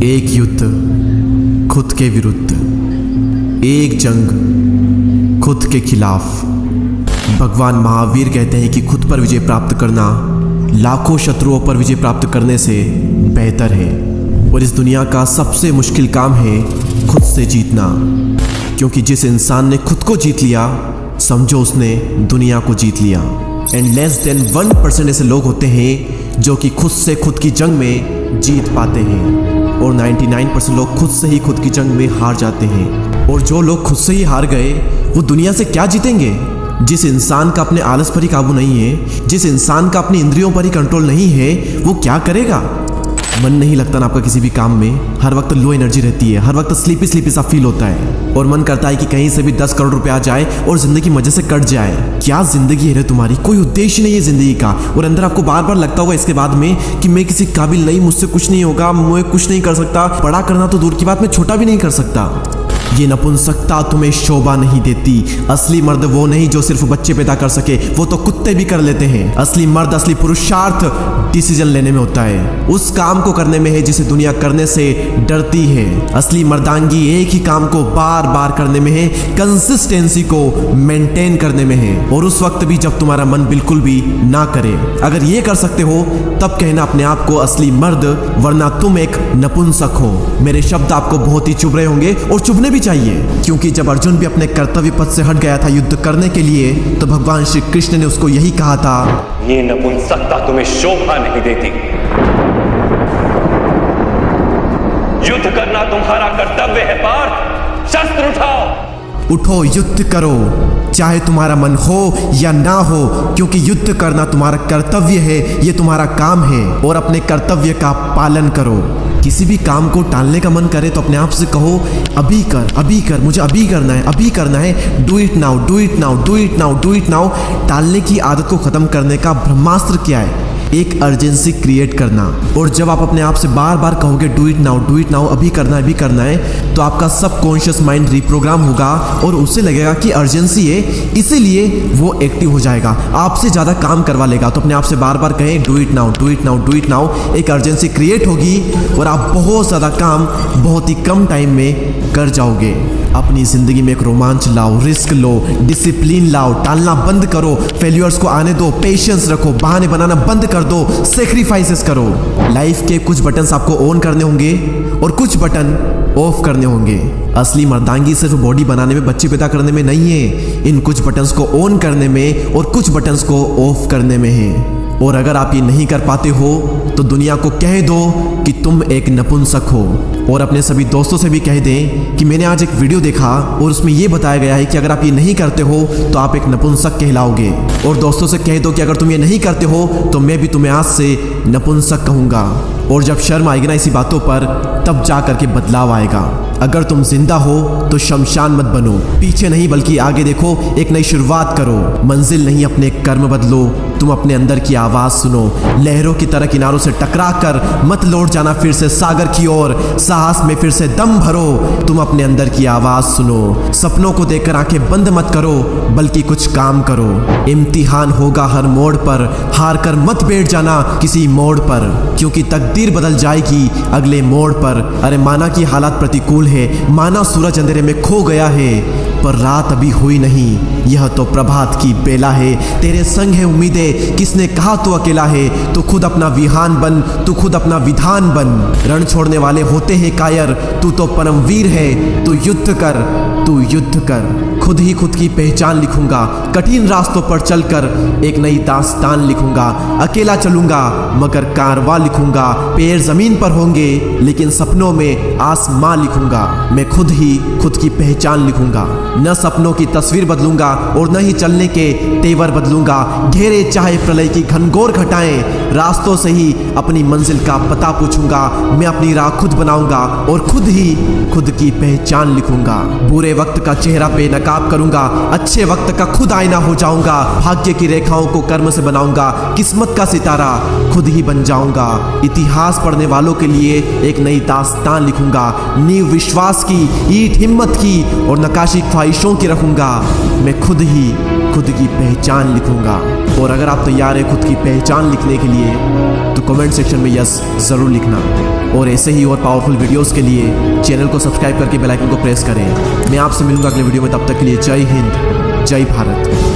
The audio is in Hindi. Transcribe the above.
एक युद्ध खुद के विरुद्ध, एक जंग खुद के खिलाफ। भगवान महावीर कहते हैं कि खुद पर विजय प्राप्त करना लाखों शत्रुओं पर विजय प्राप्त करने से बेहतर है। और इस दुनिया का सबसे मुश्किल काम है खुद से जीतना, क्योंकि जिस इंसान ने खुद को जीत लिया समझो उसने दुनिया को जीत लिया। एंड लेस देन 1% ऐसे लोग होते हैं जो कि खुद से खुद की जंग में जीत पाते हैं, और 99% लोग खुद से ही खुद की जंग में हार जाते हैं। और जो लोग खुद से ही हार गए वो दुनिया से क्या जीतेंगे? जिस इंसान का अपने आलस पर ही काबू नहीं है, जिस इंसान का अपनी इंद्रियों पर ही कंट्रोल नहीं है, वो क्या करेगा? मन नहीं लगता ना आपका किसी भी काम में, हर वक्त लो एनर्जी रहती है, हर वक्त स्लीपी स्लीपी सा फील होता है, और मन करता है कि कहीं से भी 10 करोड़ रुपए आ जाए और जिंदगी मजे से कट जाए। क्या जिंदगी है रे तुम्हारी? कोई उद्देश्य नहीं है जिंदगी का। और अंदर आपको बार बार लगता होगा इसके बाद में कि मैं किसी काबिल नहीं, मुझसे कुछ नहीं होगा, मैं कुछ नहीं कर सकता। बड़ा करना तो दूर की बात, मैं छोटा भी नहीं कर सकता। ये नपुंसकता तुम्हें शोभा नहीं देती। असली मर्द वो नहीं जो सिर्फ बच्चे पैदा कर सके, वो तो कुत्ते भी कर लेते हैं। असली मर्द, असली पुरुषार्थ डिसीजन लेने में होता है, उस काम को करने में है जिसे दुनिया करने से डरती है। असली मर्दांगी एक ही काम को बार बार करने में है, कंसिस्टेंसी को मेंटेन करने में है, और उस वक्त भी जब तुम्हारा मन बिल्कुल भी ना करे। अगर ये कर सकते हो तब कहना अपने आप को असली मर्द, वरना तुम एक नपुंसक हो। मेरे शब्द आपको बहुत ही चुभ रहे होंगे, और चुभने भी चाहिए, क्योंकि जब अर्जुन भी अपने कर्तव्य पथ से हट गया था युद्ध करने के लिए, तो भगवान श्री कृष्ण ने उसको यही कहा था, ये नपुंसकता तुम्हें शोभा नहीं देती। युद्ध करना तुम्हारा कर्तव्य है पार्थ, शस्त्र उठाओ। उठो, युद्ध करो, चाहे तुम्हारा मन हो या ना हो, क्योंकि युद्ध करना तुम्हारा कर्तव्य है, ये तुम्हारा काम है, और अपने कर्तव्य का पालन करो। किसी भी काम को टालने का मन करे तो अपने आप से कहो, अभी कर, मुझे अभी करना है, do it now, do it now, do it now, do it now. टालने की आदत को खत्म करने का ब्रह्मास्त्र क्या है? एक अर्जेंसी क्रिएट करना। और जब आप अपने आप से बार बार कहोगे डू इट नाउ, अभी करना है, तो आपका सबकॉन्शियस माइंड रिप्रोग्राम होगा और उसे लगेगा कि अर्जेंसी है, इसीलिए वो एक्टिव हो जाएगा, आपसे ज़्यादा काम करवा लेगा। तो अपने आप से बार बार कहें डू इट नाउ, एक अर्जेंसी क्रिएट होगी और आप बहुत ज़्यादा काम बहुत ही कम टाइम में कर जाओगे। अपनी ज़िंदगी में एक रोमांच लाओ, रिस्क लो, डिसिप्लिन लाओ, टालना बंद करो, फेल्यूर्स को आने दो, पेशेंस रखो, बहाने बनाना बंद कर दो, सेक्रीफाइसेस करो। लाइफ के कुछ बटन्स आपको ऑन करने होंगे और कुछ बटन ऑफ करने होंगे। असली मर्दांगी सिर्फ बॉडी बनाने में, बच्चे पैदा करने में नहीं है, इन कुछ बटन्स को ऑन करने में और कुछ बटन्स को ऑफ करने में है। और अगर आप ये नहीं कर पाते हो तो दुनिया को कह दो कि तुम एक नपुंसक हो, और अपने सभी दोस्तों से भी कह दें कि मैंने आज एक वीडियो देखा और उसमें ये बताया गया है कि अगर आप ये नहीं करते हो तो आप एक नपुंसक कहलाओगे। और दोस्तों से कह दो कि अगर तुम ये नहीं करते हो तो मैं भी तुम्हें आज से नपुंसक कहूँगा। और जब शर्म आएगी ना इसी बातों पर, तब जा करके बदलाव आएगा। अगर तुम जिंदा हो तो शमशान मत बनो, पीछे नहीं बल्कि आगे देखो, एक नई शुरुआत करो। मंजिल नहीं, अपने कर्म बदलो। तुम अपने अंदर की आवाज़ सुनो, लहरों की तरह किनारों से टकरा कर मत लौट जाना फिर से सागर की ओर। साहस में फिर से दम भरो, तुम अपने अंदर की आवाज़ सुनो। सपनों को देखकर आंखें बंद मत करो, बल्कि कुछ काम करो। इम्तिहान होगा हर मोड़ पर, हार कर मत बैठ जाना किसी मोड़ पर, क्योंकि तकदीर बदल जाएगी अगले मोड़ पर। अरे माना कि हालात प्रतिकूल है, माना सूरज अंधेरे में खो गया है, पर रात अभी हुई नहीं, यह तो प्रभात की बेला है। तेरे संग है उम्मीदें, किसने कहा तू अकेला है? तू खुद अपना विहान बन, तू खुद अपना विधान बन। रण छोड़ने वाले होते हैं कायर, तू तो परमवीर है, तू युद्ध कर। खुद ही खुद की पहचान लिखूंगा, कठिन रास्तों पर चलकर एक नई दास्तान लिखूंगा। अकेला चलूंगा मगर कारवां लिखूंगा, पैर जमीन पर होंगे लेकिन सपनों में आसमां लिखूंगा। मैं खुद ही खुद की पहचान लिखूंगा, न सपनों की तस्वीर बदलूंगा और न ही चलने के तेवर बदलूंगा। घेरे चाहे प्रलय की घनघोर घटाएं, रास्तों से ही अपनी मंजिल का पता पूछूंगा। मैं अपनी राह खुद बनाऊंगा और खुद ही खुद की पहचान लिखूंगा। बुरे वक्त का चेहरा पे नकाब करूंगा, अच्छे वक्त का खुद आईना हो जाऊंगा। भाग्य की रेखाओं को कर्म से बनाऊंगा, किस्मत का सितारा खुद ही बन जाऊंगा। इतिहास पढ़ने वालों के लिए एक नई दास्तान लिखूंगा। नींव विश्वास की, ईंट हिम्मत की और नकाशी ख्वाहिशों की रखूंगा। मैं खुद ही खुद की पहचान लिखूंगा। और अगर आप तैयार हैं खुद की पहचान लिखने के लिए तो कमेंट सेक्शन में यस ज़रूर लिखना। और ऐसे ही और पावरफुल वीडियोस के लिए चैनल को सब्सक्राइब करके बेल आइकन को प्रेस करें। मैं आपसे मिलूंगा अगले वीडियो में, तब तक के लिए जय हिंद, जय भारत।